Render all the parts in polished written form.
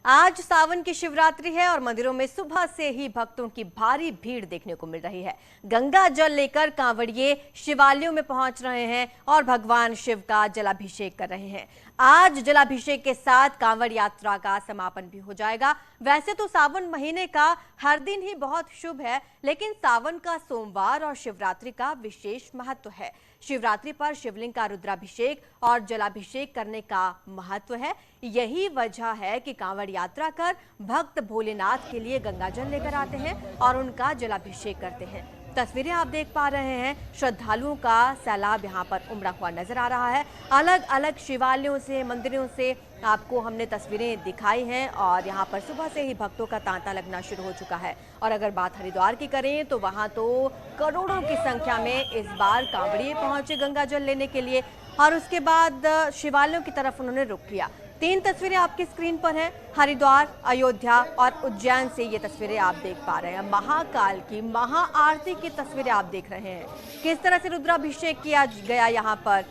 आज सावन की शिवरात्रि है और मंदिरों में सुबह से ही भक्तों की भारी भीड़ देखने को मिल रही है। गंगा जल लेकर कांवड़िए शिवालयों में पहुंच रहे हैं और भगवान शिव का जलाभिषेक कर रहे हैं। आज जलाभिषेक के साथ कांवड़ यात्रा का समापन भी हो जाएगा। वैसे तो सावन महीने का हर दिन ही बहुत शुभ है, लेकिन सावन का सोमवार और शिवरात्रि का विशेष महत्व है। शिवरात्रि पर शिवलिंग का रुद्राभिषेक और जलाभिषेक करने का महत्व है। यही वजह है कि कांवड़ यात्रा कर भक्त भोलेनाथ के लिए गंगाजल लेकर आते हैं और उनका जलाभिषेक करते हैं। तस्वीरें आप देख पा रहे हैं, श्रद्धालुओं का सैलाब यहाँ पर उमड़ा हुआ नजर आ रहा है। अलग अलग शिवालयों से, मंदिरों से आपको हमने तस्वीरें दिखाई हैं और यहाँ पर सुबह से ही भक्तों का तांता लगना शुरू हो चुका है। और अगर बात हरिद्वार की करें तो वहाँ तो करोड़ों की संख्या में इस बार कांवड़िए पहुंचे गंगाजल लेने के लिए और उसके बाद शिवालयों की तरफ उन्होंने रुख किया। 3 तस्वीरें आपकी स्क्रीन पर हैं। हरिद्वार, अयोध्या और उज्जैन से ये तस्वीरें आप देख पा रहे हैं। महाकाल की महाआरती की तस्वीरें आप देख रहे हैं, किस तरह से रुद्राभिषेक किया गया यहाँ पर,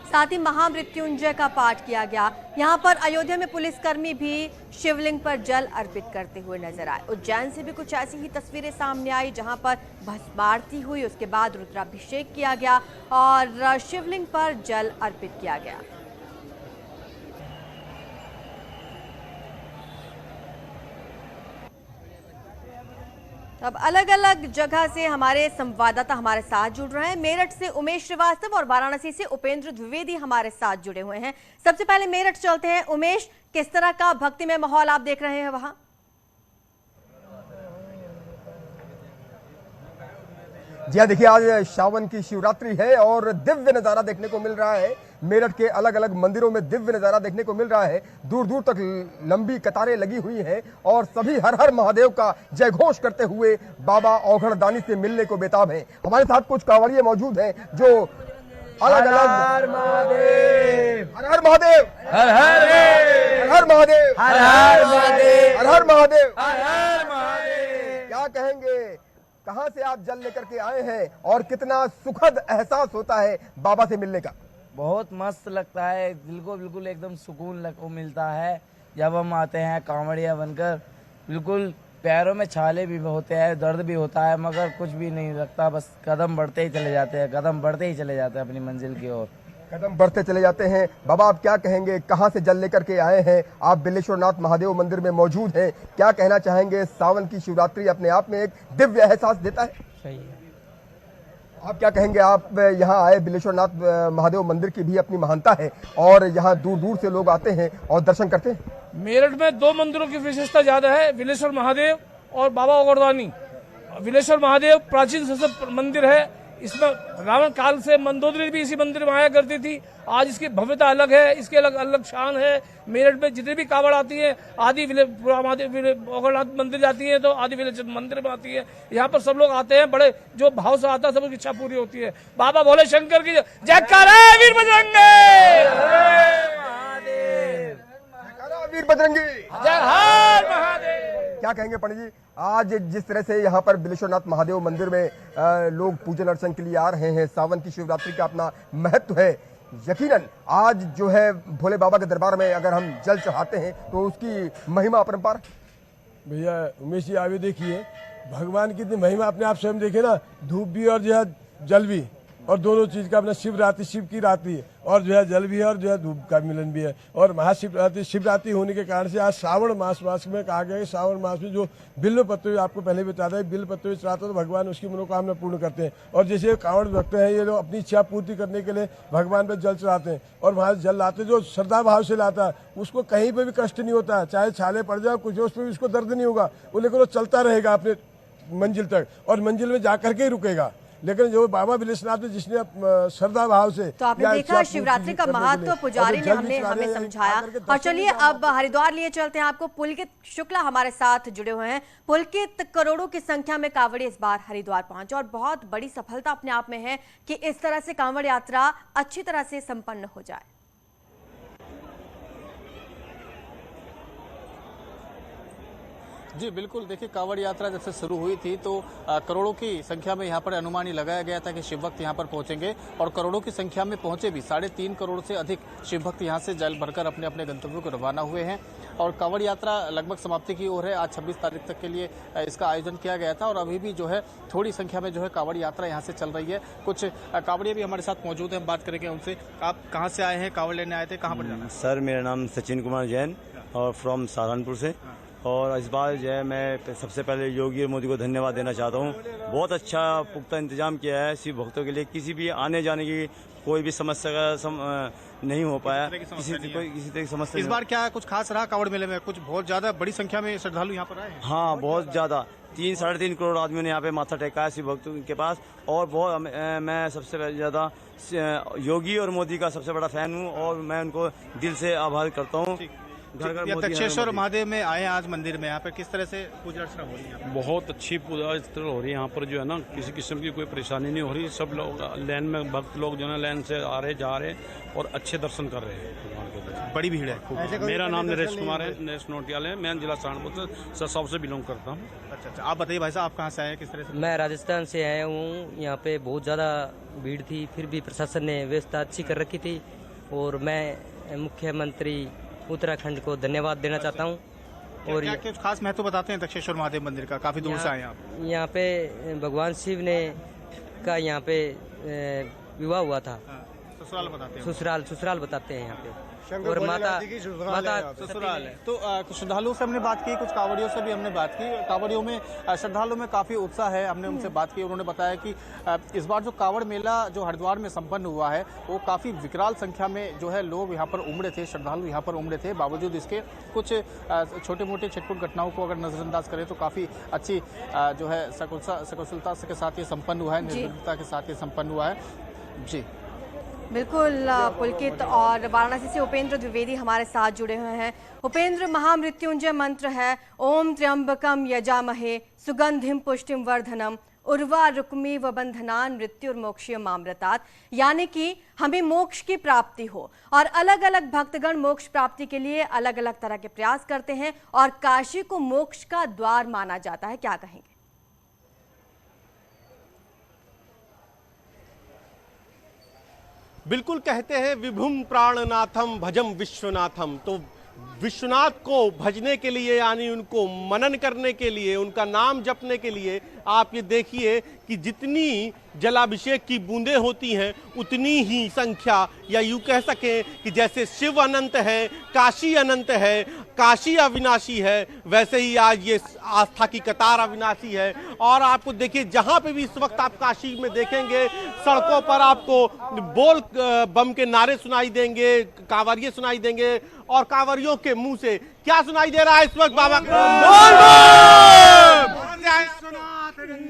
साथ ही महामृत्युंजय का पाठ किया गया। यहाँ पर अयोध्या में पुलिसकर्मी भी शिवलिंग पर जल अर्पित करते हुए नजर आए। उज्जैन से भी कुछ ऐसी ही तस्वीरें सामने आई, जहाँ पर भस्मारती हुई, उसके बाद रुद्राभिषेक किया गया और शिवलिंग पर जल अर्पित किया गया। अब अलग अलग जगह से हमारे संवाददाता हमारे साथ जुड़ रहे हैं। मेरठ से उमेश श्रीवास्तव और वाराणसी से उपेंद्र द्विवेदी हमारे साथ जुड़े हुए हैं। सबसे पहले मेरठ चलते हैं। उमेश, किस तरह का भक्तिमय माहौल आप देख रहे हैं वहां? जी हाँ, देखिए आज सावन की शिवरात्रि है और दिव्य नजारा देखने को मिल रहा है। मेरठ के अलग अलग मंदिरों में दिव्य नजारा देखने को मिल रहा है। दूर दूर तक लंबी कतारें लगी हुई हैं और सभी हर हर महादेव का जय घोष करते हुए बाबा औघड़ दानी से मिलने को बेताब हैं। हमारे साथ कुछ कांवड़िए मौजूद हैं जो अलग अलग हर महादेव, हर हर महादेव, हर हर हर महादेव, हर हर महादेव, हर हर महादेव, हर हर महादेव। क्या कहेंगे, कहां से आप जल लेकर के आए हैं और कितना सुखद एहसास होता है बाबा से मिलने का? बहुत मस्त लगता है, दिल को बिल्कुल एकदम सुकून को मिलता है जब हम आते हैं कांवड़िया बनकर। बिल्कुल पैरों में छाले भी होते हैं, दर्द भी होता है, मगर कुछ भी नहीं लगता। बस कदम बढ़ते ही चले जाते हैं, कदम बढ़ते ही चले जाते हैं अपनी मंजिल की ओर। कदम बढ़ते चले जाते हैं। बाबा, आप क्या कहेंगे, कहां से जल लेकर के आए हैं? आप बिलेश्वरनाथ महादेव मंदिर में मौजूद हैं, क्या कहना चाहेंगे? सावन की शिवरात्रि अपने आप में एक दिव्य एहसास देता है। सही है। आप क्या कहेंगे, आप यहाँ आए, बिलेश्वरनाथ महादेव मंदिर की भी अपनी महानता है और यहाँ दूर दूर से लोग आते हैं और दर्शन करते हैं। मेरठ में 2 मंदिरों की विशेषता ज्यादा है, बिलेश्वर महादेव और बाबा औघड़दानी। बिलेश्वर महादेव प्राचीन संस्कृत मंदिर है। इसमें रावण काल से मंदोदरी भी इसी मंदिर में आया करती थी। आज इसकी भव्यता अलग है, इसके अलग अलग शान है। मेरठ में जितनी भी कावड़ आती है, आदि औघड़नाथ मंदिर जाती है तो आदि विलेश्वर मंदिर में आती है। यहाँ पर सब लोग आते हैं, बड़े जो भाव से आता है, सबकी इच्छा पूरी होती है। बाबा भोले शंकर की जयकारा वीर बजरंगी, वीर बजरंगी, जय हर महादेव। क्या कहेंगे पंडित जी, आज जिस तरह से यहाँ पर बिलेश्वरनाथ महादेव मंदिर में लोग पूजन अर्चन के लिए आ रहे हैं, सावन की शिवरात्रि का अपना महत्व है। यकीनन आज जो है भोले बाबा के दरबार में अगर हम जल चढ़ाते हैं तो उसकी महिमा अपरंपार। भैया उमेश जी, आगे देखिए, भगवान की इतनी महिमा अपने आप स्वयं देखे ना, धूप भी और जो है जल भी, और दोनों चीज का अपना शिवरात्रि, शिव की रात्रि है और जो है जल भी है और जो है धूप का मिलन भी है। और महाशिवरात्रि शिवरात्रि होने के कारण से आज श्रावण मास में कहा गया है, श्रावण मास में जो बिल्व पत्र, आपको पहले बता रहा है, बिल्व पत्र चढ़ाते तो भगवान उसकी मनोकामना पूर्ण करते हैं। और जैसे कांवड़ भक्त हैं, ये लोग अपनी इच्छा पूर्ति करने के लिए भगवान पर जल चढ़ाते हैं और वहाँ जल लाते, जो श्रद्धा भाव से लाता है उसको कहीं पर भी कष्ट नहीं होता है, चाहे छाले पड़ जाए कुछ, उस पर भी उसको दर्द नहीं होगा। वो लेकिन वो चलता रहेगा अपने मंजिल तक और मंजिल में जाकर के ही रुकेगा। लेकिन जो बाबा बिलेश्वरनाथ ने जिसने श्रद्धा भाव से, तो आपने देखा शिवरात्रि का महत्व पुजारी ने हमें समझाया। और चलिए अब हरिद्वार लिए चलते हैं। आपको पुलकित शुक्ला हमारे साथ जुड़े हुए हैं। पुलकित, करोड़ों की संख्या में कांवड़ी इस बार हरिद्वार पहुंचे और बहुत बड़ी सफलता अपने आप में है कि इस तरह से कांवड़ यात्रा अच्छी तरह से संपन्न हो जाए। जी बिल्कुल, देखिए कांवड़ यात्रा जब से शुरू हुई थी तो करोड़ों की संख्या में यहाँ पर अनुमान ही लगाया गया था कि शिव भक्त यहाँ पर पहुंचेंगे और करोड़ों की संख्या में पहुंचे भी। 3.5 करोड़ से अधिक शिव भक्त यहाँ से जल भरकर अपने अपने गंतव्यों को रवाना हुए हैं और कांवड़ यात्रा लगभग समाप्ति की ओर है। आज 26 तारीख तक के लिए इसका आयोजन किया गया था और अभी भी जो है थोड़ी संख्या में जो है कांवड़ यात्रा यहाँ से चल रही है। कुछ कांवड़िए भी हमारे साथ मौजूद हैं, हम बात करेंगे उनसे। आप कहाँ से आए हैं, कांवड़ लेने आए थे, कहाँ पर जाना है? सर मेरा नाम सचिन कुमार जैन और फ्रॉम सहारनपुर से। और इस बार जो है मैं सबसे पहले योगी और मोदी को धन्यवाद देना चाहता हूँ। बहुत अच्छा पुख्ता इंतजाम किया है शिव भक्तों के लिए। किसी भी आने जाने की कोई भी समस्या का नहीं हो पाया, किसी तरह की समस्या। इस बार क्या कुछ खास रहा कांवड़ मेले में? कुछ बहुत ज्यादा बड़ी संख्या में श्रद्धालु यहाँ पर आए हैं? हाँ, बहुत ज़्यादा 3-3.5 करोड़ आदमियों ने यहाँ पे माथा टेका है शिव भक्तों के पास। और बहुत मैं सबसे ज़्यादा योगी और मोदी का सबसे बड़ा फैन हूँ और मैं उनको दिल से आभार करता हूँ। दक्षेश्वर महादेव में आए आज मंदिर में, यहाँ पर किस तरह से पूजा अर्चना हो रही है? बहुत अच्छी पूजा अर्चना हो रही है यहाँ पर। जो है ना, किसी किस्म की कोई परेशानी नहीं हो रही। सब लोग लाइन में, भक्त लोग जो है लाइन से आ रहे जा रहे और अच्छे दर्शन कर रहे हैं भगवान के। बड़ी भीड़ है। मेरा नाम नरेश कुमार है, नरेश नोटियाल है। मैं जिला सहारनपुर से साउथ से बिलोंग करता हूँ। अच्छा, आप बताइए भाई साहब, आप कहाँ से आए हैं, किस तरह से? मैं राजस्थान से आया हूँ। यहाँ पे बहुत ज़्यादा भीड़ थी, फिर भी प्रशासन ने व्यवस्था अच्छी कर रखी थी और मैं मुख्यमंत्री उत्तराखंड को धन्यवाद देना चाहता हूँ। और क्या कुछ खास महत्व बताते हैं दक्षेश्वर महादेव मंदिर का? काफी दूर से आए आप। यहाँ पे भगवान शिव ने का यहाँ पे विवाह हुआ था। ससुराल बताते हैं। ससुराल बताते हैं यहाँ पे। और माता ससुराल है। तो श्रद्धालुओं से हमने बात की, कुछ कांवड़ियों से भी हमने बात की। कांवड़ियों में, श्रद्धालुओं में काफी उत्साह है। हमने उनसे बात की, उन्होंने बताया कि इस बार जो कांवड़ मेला जो हरिद्वार में संपन्न हुआ है वो काफी विकराल संख्या में जो है लोग यहाँ पर उमड़े थे, श्रद्धालु यहाँ पर उमड़े थे। बावजूद इसके कुछ छोटे मोटे छिटपुट घटनाओं को अगर नजरअंदाज करें तो काफी अच्छी जो है सकुशलता के साथ ये संपन्न हुआ है, निर्विघ्नता के साथ ये संपन्न हुआ है। जी बिल्कुल पुलकित। और वाराणसी से उपेंद्र द्विवेदी हमारे साथ जुड़े हुए हैं। उपेंद्र, महामृत्युंजय मंत्र है ओम त्र्यंबकम यजामहे सुगंधिम पुष्टिम वर्धनम उर्वा रुक्मीव बंधनान मृत्युर्मोक्षीय मामृतात्, यानी कि हमें मोक्ष की प्राप्ति हो। और अलग अलग भक्तगण मोक्ष प्राप्ति के लिए अलग अलग तरह के प्रयास करते हैं और काशी को मोक्ष का द्वार माना जाता है, क्या कहेंगे? बिल्कुल कहते हैं विभुम प्राणनाथम भजम विश्वनाथम। तो विश्वनाथ को भजने के लिए, यानी उनको मनन करने के लिए, उनका नाम जपने के लिए आप ये देखिए कि जितनी जलाभिषेक की बूंदें होती हैं उतनी ही संख्या, या यूं कह सकें कि जैसे शिव अनंत है, काशी अनंत है, काशी अविनाशी है, वैसे ही आज ये आस्था की कतार अविनाशी है। और आपको देखिए जहां पे भी इस वक्त आप काशी में देखेंगे सड़कों पर आपको बोल बम के नारे सुनाई देंगे, कांवरिये सुनाई देंगे। और कांवरियों के मुंह से क्या सुनाई दे रहा है इस वक्त? बाबा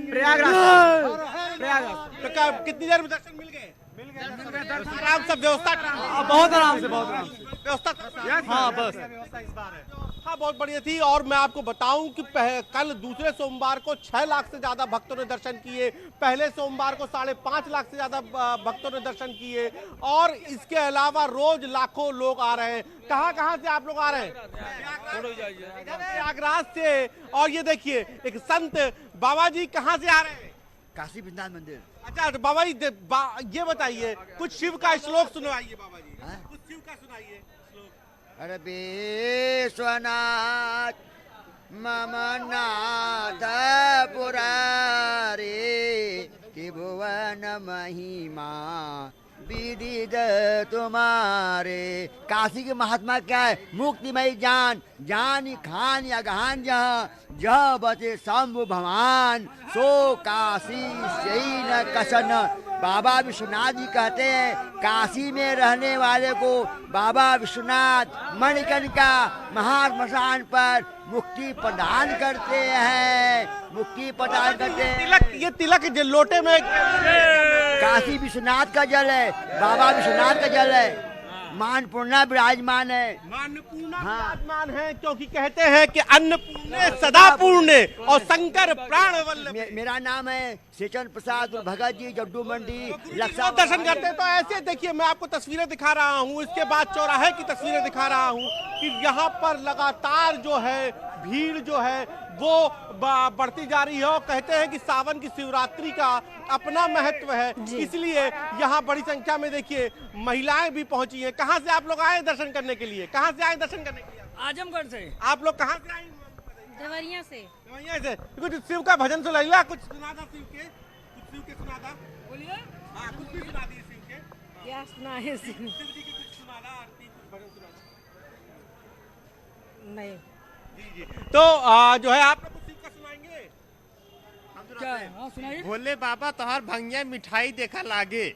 प्रयागराज। तो कितनी देर में दर्शन मिल गए? आराम से व्यवस्था, बहुत आराम से व्यवस्था। हाँ बस व्यवस्था इस बार है। हाँ बहुत बढ़िया थी। और मैं आपको बताऊं कि कल दूसरे सोमवार को 6 लाख से ज्यादा भक्तों ने दर्शन किए, पहले सोमवार को 5.5 लाख से ज्यादा भक्तों ने दर्शन किए। और इसके अलावा रोज लाखों लोग आ रहे हैं। कहाँ से आप लोग आ रहे हैं? प्रयागराज से। और ये देखिए एक संत बाबा जी कहाँ से आ रहे हैं? काशी विश्वनाथ मंदिर। अच्छा तो बाबा जी ये बताइए, कुछ शिव का श्लोक सुनवाइए बाबा जी। कुछ शिव का सुनाइए श्लोक। अरे विश्वनाथ मम नाथ पुरारे त्रिभुवन महिमा विदित तुम्हारे। काशी के महात्मा क्या है? मुक्तिमय जान, जान खान या गहान जहाँ जह बचे शंभु भगवान सो काशी सही न कसन। बाबा विश्वनाथ जी कहते हैं काशी में रहने वाले को बाबा विश्वनाथ मणिकर्णिका महाश्मशान पर मुक्ति प्रदान करते हैं, मुक्ति प्रदान करते हैं। ये तिलक लोटे में काशी विश्वनाथ का जल है, बाबा विश्वनाथ का जल है। मानपूर्णा विराजमान है। मानपूर्णा विराजमान है क्योंकि कहते हैं कि अन्नपूर्णे सदा पूर्णे और शंकर प्राण वल्लभ। मेरा नाम है सेचन प्रसाद भगत जी, जड्डू मंडी दर्शन करते हैं। तो ऐसे देखिए मैं आपको तस्वीरें दिखा रहा हूँ, इसके बाद चौराहे की तस्वीरें दिखा रहा हूँ कि यहाँ पर लगातार जो है भीड़ जो है वो बढ़ती जा रही है। और कहते हैं कि सावन की शिवरात्रि का अपना महत्व है, इसलिए यहाँ बड़ी संख्या में देखिए महिलाएं भी पहुंची हैं। कहाँ से आप लोग आए दर्शन करने के लिए? कहाँ से आए दर्शन करने के लिए? आजमगढ़ से। आप लोग कहाँ से आए? देवरिया से। देवरिया से। कुछ शिव का भजन सुना लिया? कुछ सुना था शिव के? कुछ शिव के सुना था? बोलिए। हाँ, कुछ भी सुना दिए शिव के? क्या सुना है? शिव जी की कुछ सुना था, आरती कुछ भजन सुना था? नहीं। जी। तो जो है आप लोग शिव का सुनाएंगे? क्या? हाँ सुनाइए। भोले बाबा तोहर भंगिया मिठाई देखा लागे।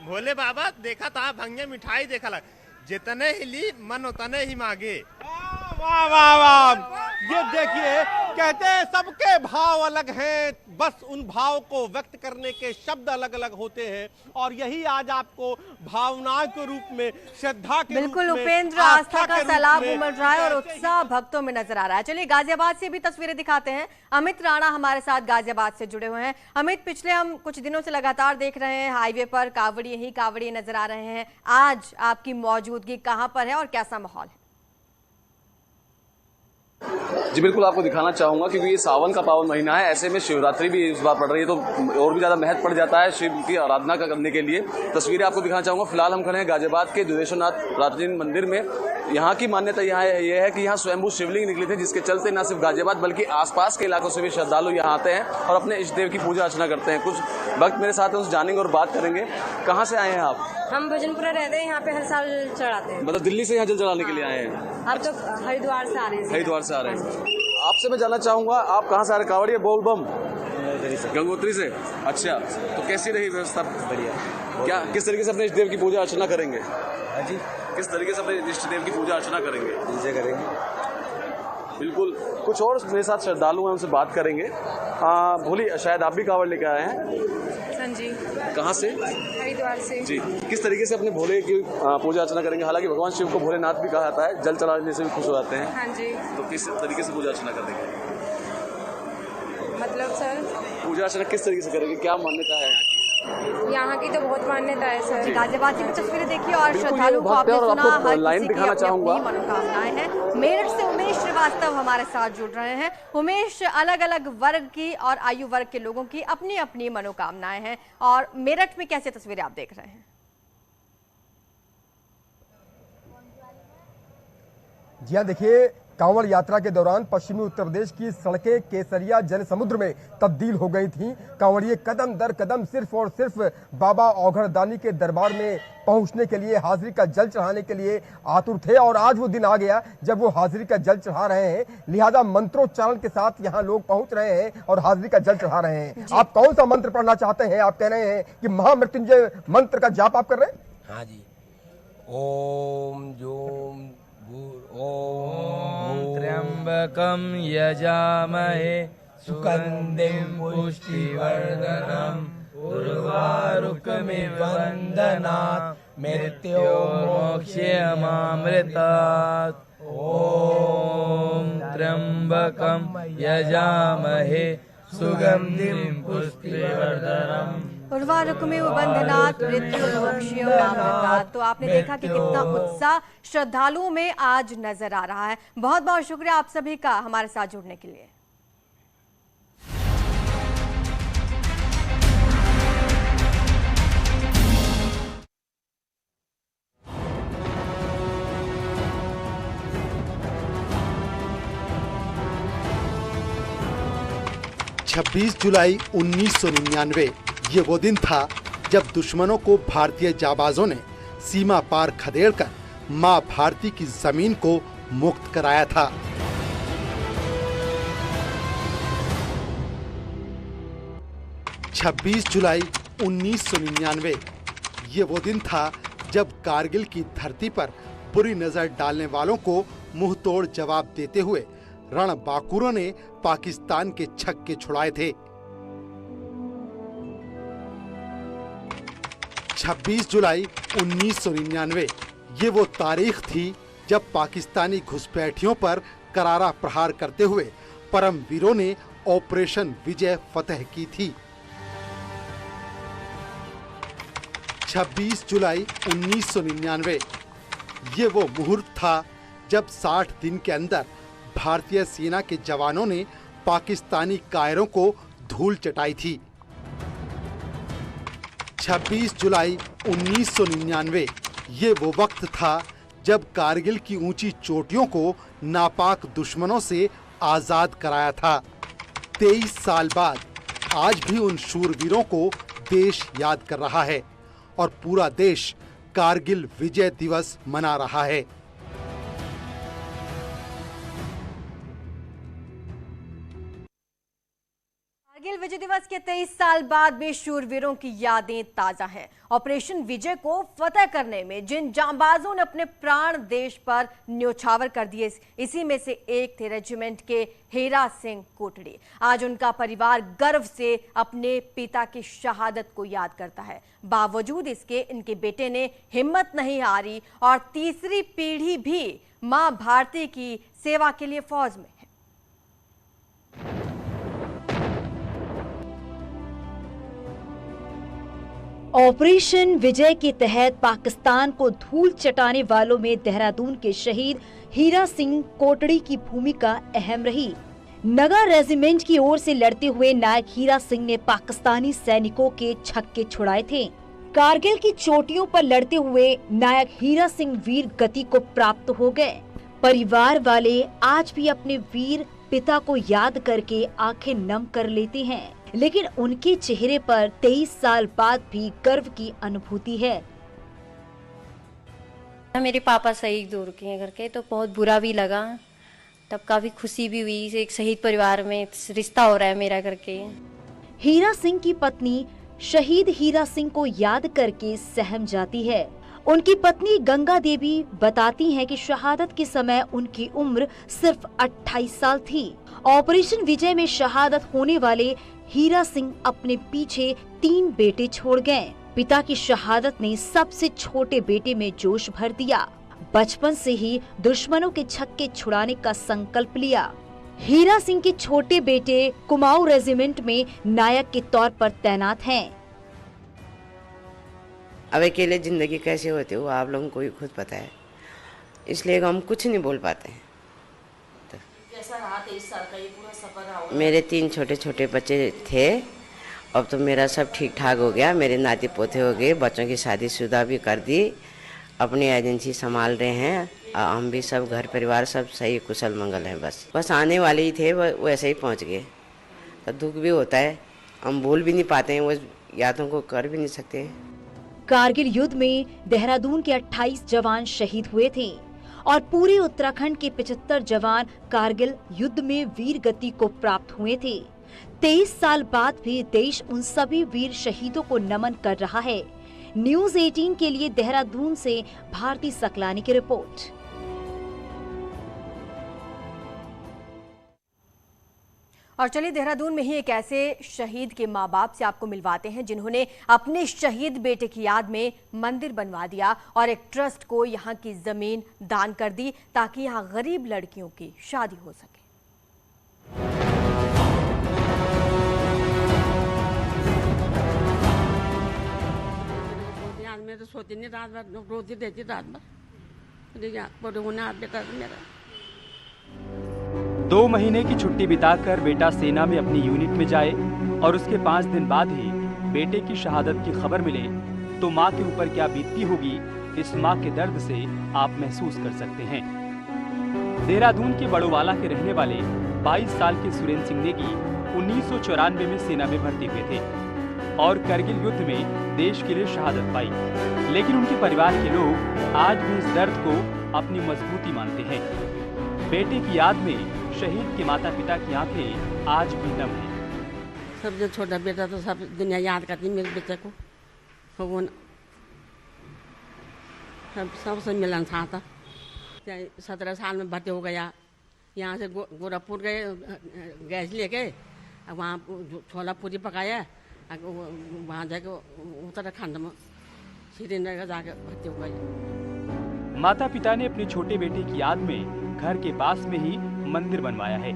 भोले बाबा देखा तोहर भंगिया मिठाई देखा लागे, जितने हिली मन उतने ही मांगे। वाह वाह वाह, ये देखिए कहते हैं सबके भाव अलग हैं, बस उन भाव को व्यक्त करने के शब्द अलग अलग होते हैं। और यही आज आपको भावनाओं के रूप में, श्रद्धा के बिल्कुल रूप में, उपेंद्र, आस्था का के रूप सैलाब में उमड़ रहा है और उत्साह भक्तों में नजर आ रहा है। चलिए गाजियाबाद से भी तस्वीरें दिखाते हैं। अमित राणा हमारे साथ गाजियाबाद से जुड़े हुए हैं। अमित, पिछले हम कुछ दिनों से लगातार देख रहे हैं हाईवे पर कांवड़िए ही कांवड़िए नजर आ रहे हैं। आज आपकी मौजूदगी कहां पर है और कैसा माहौल है? जी बिल्कुल, आपको दिखाना चाहूंगा क्योंकि ये सावन का पावन महीना है, ऐसे में शिवरात्रि भी इस बार पड़ रही है तो और भी ज्यादा महत्व पड़ जाता है शिव की आराधना करने के लिए। तस्वीरें आपको दिखाना चाहूंगा। फिलहाल हम खड़े हैं गाजियाबाद के दुधेश्वरनाथ प्राचीन मंदिर में। यहाँ की मान्यता यहाँ ये है कि यहाँ स्वयंभू शिवलिंग निकले थे, जिसके चलते न सिर्फ गाजियाबाद बल्कि आसपास के इलाकों से भी श्रद्धालु यहाँ आते हैं और अपने इष्ट देव की पूजा अर्चना करते हैं। कुछ भक्त मेरे साथ हैं, उनसे जानेंगे और बात करेंगे। कहाँ से आए हैं आप? हम भजनपुरा रहते हैं, यहाँ पे हर साल चढ़ाते हैं। मतलब दिल्ली से यहाँ जल चढ़ाने के लिए आए हैं? अब तो हरिद्वार से आ रहे हैं। हरिद्वार से आ रहे हैं। आपसे मैं जानना चाहूंगा, आप कहाँ से आ रहे? कांवड़िया बोल बम गंगोत्री से। अच्छा, तो कैसी रही व्यवस्था? बढ़िया। क्या किस तरीके से अपने इष्ट देव की पूजा अर्चना करेंगे? जी, किस तरीके से अपने इष्ट देव की पूजा अर्चना करेंगे? डीजे करेंगे। बिल्कुल, कुछ और मेरे साथ श्रद्धालु हैं, उनसे बात करेंगे। भोली, शायद आप भी कांवड़ लेकर आए हैं? हाँ जी। कहाँ से? हरिद्वार से। जी, किस तरीके से अपने भोले की पूजा अर्चना करेंगे? हालांकि भगवान शिव को भोलेनाथ भी कहा जाता है, जल चढ़ाने से भी खुश हो जाते हैं। हाँ जी। तो किस तरीके से पूजा अर्चना करेंगे? मतलब सर, पूजा अर्चना किस तरीके से करेंगे? क्या मान्यता है यहाँ की? तो बहुत मान्यता है सर। गाजियाबाद की भी तस्वीरें देखिए और श्रद्धालुओं को आपने सुना, हर किसी की अपनी मनोकामनाएं हैं। मेरठ से उमेश श्रीवास्तव हमारे साथ जुड़ रहे हैं। उमेश, अलग अलग वर्ग की और आयु वर्ग के लोगों की अपनी अपनी मनोकामनाएं हैं और मेरठ में कैसे तस्वीरें आप देख रहे हैं? जी हाँ, देखिए कांवड़ यात्रा के दौरान पश्चिमी उत्तर प्रदेश की सड़कें केसरिया जन समुद्र में तब्दील हो गई थीं। कांवड़िए कदम दर कदम सिर्फ और सिर्फ बाबा औघड़दानी के दरबार में पहुंचने के लिए, हाजिरी का जल चढ़ाने के लिए आतुर थे और आज वो दिन आ गया जब वो हाजिरी का जल चढ़ा रहे हैं। लिहाजा मंत्रोच्चारण के साथ यहाँ लोग पहुंच रहे हैं और हाजिरी का जल चढ़ा रहे हैं। आप कौन सा मंत्र पढ़ना चाहते हैं? आप कह रहे हैं कि महामृत्युंजय मंत्र का जाप आप कर रहे हैं? हाँ जी। ओम जोम ओम त्र्यंबकम यजामहे सुगंधिं पुष्टिवर्धनम् उर्वारुकमिव बन्धनात् मृत्योर्मोक्ष्यमामृतात्। ओम त्र्यंबकम यजामहे सुगंधिं पुष्टिवर्धनम् उर्वारुकमिव बन्धनात् मृत्योर्मोक्ष्यमामृतात्। तो आपने देखा कि कितना उत्साह श्रद्धालुओं में आज नजर आ रहा है। बहुत बहुत शुक्रिया आप सभी का हमारे साथ जुड़ने के लिए। छब्बीस जुलाई 1999 ये वो दिन था जब दुश्मनों को भारतीय जाबाजों ने सीमा पार खदेड़कर मां भारती की जमीन को मुक्त कराया था। छब्बीस जुलाई 1999 ये वो दिन था जब कारगिल की धरती पर बुरी नजर डालने वालों को मुंहतोड़ जवाब देते हुए रणबांकुरों ने पाकिस्तान के छक्के छुड़ाए थे। 26 जुलाई 1999 ये वो तारीख थी जब पाकिस्तानी घुसपैठियों पर करारा प्रहार करते हुए परम वीरों ने ऑपरेशन विजय फतह की थी। 26 जुलाई 1999 ये वो मुहूर्त था जब 60 दिन के अंदर भारतीय सेना के जवानों ने पाकिस्तानी कायरों को धूल चटाई थी। 26 जुलाई 1999 ये वो वक्त था जब कारगिल की ऊंची चोटियों को नापाक दुश्मनों से आजाद कराया था। 23 साल बाद आज भी उन शूरवीरों को देश याद कर रहा है और पूरा देश कारगिल विजय दिवस मना रहा है। कारगिल विजय दिवस के 23 साल बाद भी शूरवीरों की यादें ताजा हैं। ऑपरेशन विजय को फतेह करने में जिन जांबाजों ने अपने प्राण देश पर न्योछावर कर दिए, इसी में से एक थे रेजिमेंट के हीरा सिंह कोटड़ी। आज उनका परिवार गर्व से अपने पिता की शहादत को याद करता है। बावजूद इसके इनके बेटे ने हिम्मत नहीं हारी और तीसरी पीढ़ी भी मां भारती की सेवा के लिए फौज में। ऑपरेशन विजय के तहत पाकिस्तान को धूल चटाने वालों में देहरादून के शहीद हीरा सिंह कोटड़ी की भूमिका अहम रही। नगा रेजिमेंट की ओर से लड़ते हुए नायक हीरा सिंह ने पाकिस्तानी सैनिकों के छक्के छुड़ाए थे। कारगिल की चोटियों पर लड़ते हुए नायक हीरा सिंह वीर गति को प्राप्त हो गए। परिवार वाले आज भी अपने वीर पिता को याद करके आंखें नम कर लेते हैं, लेकिन उनके चेहरे पर 23 साल बाद भी गर्व की अनुभूति है। मेरे पापा शहीद हो रखे हैं करके तो बहुत बुरा भी लगा, तब काफी खुशी भी हुई। एक शहीद परिवार में रिश्ता हो रहा है मेरा करके। हीरा सिंह की पत्नी शहीद हीरा सिंह को याद करके सहम जाती है। उनकी पत्नी गंगा देवी बताती हैं कि शहादत के समय उनकी उम्र सिर्फ 28 साल थी। ऑपरेशन विजय में शहादत होने वाले हीरा सिंह अपने पीछे 3 बेटे छोड़ गए। पिता की शहादत ने सबसे छोटे बेटे में जोश भर दिया। बचपन से ही दुश्मनों के छक्के छुड़ाने का संकल्प लिया। हीरा सिंह के छोटे बेटे कुमाऊं रेजिमेंट में नायक के तौर पर तैनात हैं। अब अकेले जिंदगी कैसे होती है वो आप लोगों को ही खुद पता है, इसलिए हम कुछ नहीं बोल पाते हैं। तो कैसा रहा 23 साल का ये पूरा सफर रहा? मेरे 3 छोटे छोटे बच्चे थे, अब तो मेरा सब ठीक ठाक हो गया। मेरे नाती पोते हो गए, बच्चों की शादीशुदा भी कर दी, अपनी एजेंसी संभाल रहे हैं। हम भी सब घर परिवार सब सही कुशल मंगल हैं। बस आने वाले ही थे, वो ऐसे ही पहुंच गए। तो दुख भी होता है, हम भूल भी नहीं पाते हैं, वो यादों को कर भी नहीं सकते हैं। कारगिल युद्ध में देहरादून के 28 जवान शहीद हुए थे और पूरे उत्तराखंड के 75 जवान कारगिल युद्ध में वीर गति को प्राप्त हुए थे। 23 साल बाद भी देश उन सभी वीर शहीदों को नमन कर रहा है। न्यूज़ 18 के लिए देहरादून से भारती सकलानी की रिपोर्ट। और चलिए देहरादून में ही एक ऐसे शहीद के माँ बाप से आपको मिलवाते हैं जिन्होंने अपने शहीद बेटे की याद में मंदिर बनवा दिया और एक ट्रस्ट को यहाँ की जमीन दान कर दी ताकि यहाँ गरीब लड़कियों की शादी हो सके। मैं तो सोती नहीं, रात भर रोती रहती, रात भर मेरा 2 महीने की छुट्टी बिताकर बेटा सेना में अपनी यूनिट में जाए और उसके 5 दिन बाद ही बेटे की शहादत की खबर मिले तो मां के ऊपर क्या बीतती होगी, इस मां के दर्द से आप महसूस कर सकते हैं। देहरादून के बड़ोवाला के रहने वाले 22 साल के सुरेंद्र सिंह नेगी 1994 में सेना में भर्ती हुए थे और करगिल युद्ध में देश के लिए शहादत पाई, लेकिन उनके परिवार के लोग आज भी इस दर्द को अपनी मजबूती मानते हैं। बेटे की याद में शहीद के माता पिता की आंखें आज भी नम हैं। सब जो छोटा बेटा तो सब दुनिया याद करती मेरे बेटे को, वो सबसे मिलन था। 17 साल में भर्ती हो गया, यहाँ से गोरखपुर गए गैस लेके, वहाँ छोला पूरी पकाया, वहाँ जाके उत्तराखंड में श्रीनगर जाके भर्ती हो गई। माता पिता ने अपने छोटे बेटे की याद में घर के पास में ही मंदिर बनवाया है,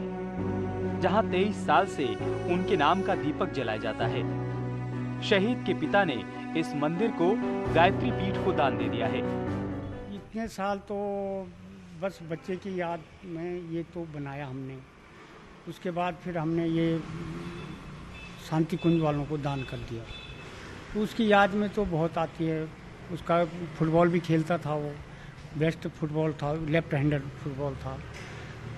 जहां 23 साल से उनके नाम का दीपक जलाया जाता है। शहीद के पिता ने इस मंदिर को गायत्री पीठ को दान दे दिया है। इतने साल तो बस बच्चे की याद में ये तो बनाया हमने। उसके बाद फिर हमने ये शांति कुंज वालों को दान कर दिया। तो उसकी याद में तो बहुत आती है। उसका फुटबॉल भी खेलता था, वो बेस्ट फुटबॉल था, लेफ्ट हैंडर फुटबॉल था।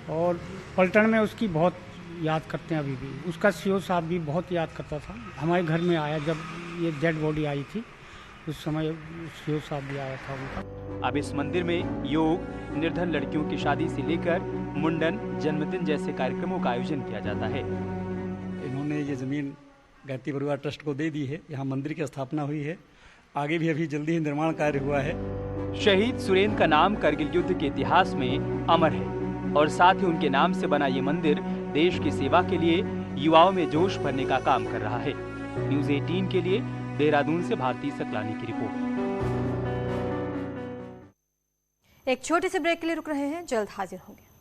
और पलटन में उसकी बहुत याद करते हैं अभी भी। उसका सीओ साहब भी बहुत याद करता था। हमारे घर में आया जब ये डेड बॉडी आई थी, उस समय सीओ साहब भी आया था उनका। अब इस मंदिर में योग, निर्धन लड़कियों की शादी से लेकर मुंडन, जन्मदिन जैसे कार्यक्रमों का आयोजन किया जाता है। इन्होंने ये जमीन गायत्री परिवार ट्रस्ट को दे दी है। यहाँ मंदिर की स्थापना हुई है। आगे भी अभी जल्दी ही निर्माण कार्य हुआ है। शहीद सुरेंद्र का नाम करगिल युद्ध के इतिहास में अमर है और साथ ही उनके नाम से बना ये मंदिर देश की सेवा के लिए युवाओं में जोश भरने का काम कर रहा है। न्यूज़ 18 के लिए देहरादून से भारती सकलानी की रिपोर्ट। एक छोटे से ब्रेक के लिए रुक रहे हैं, जल्द हाजिर होंगे।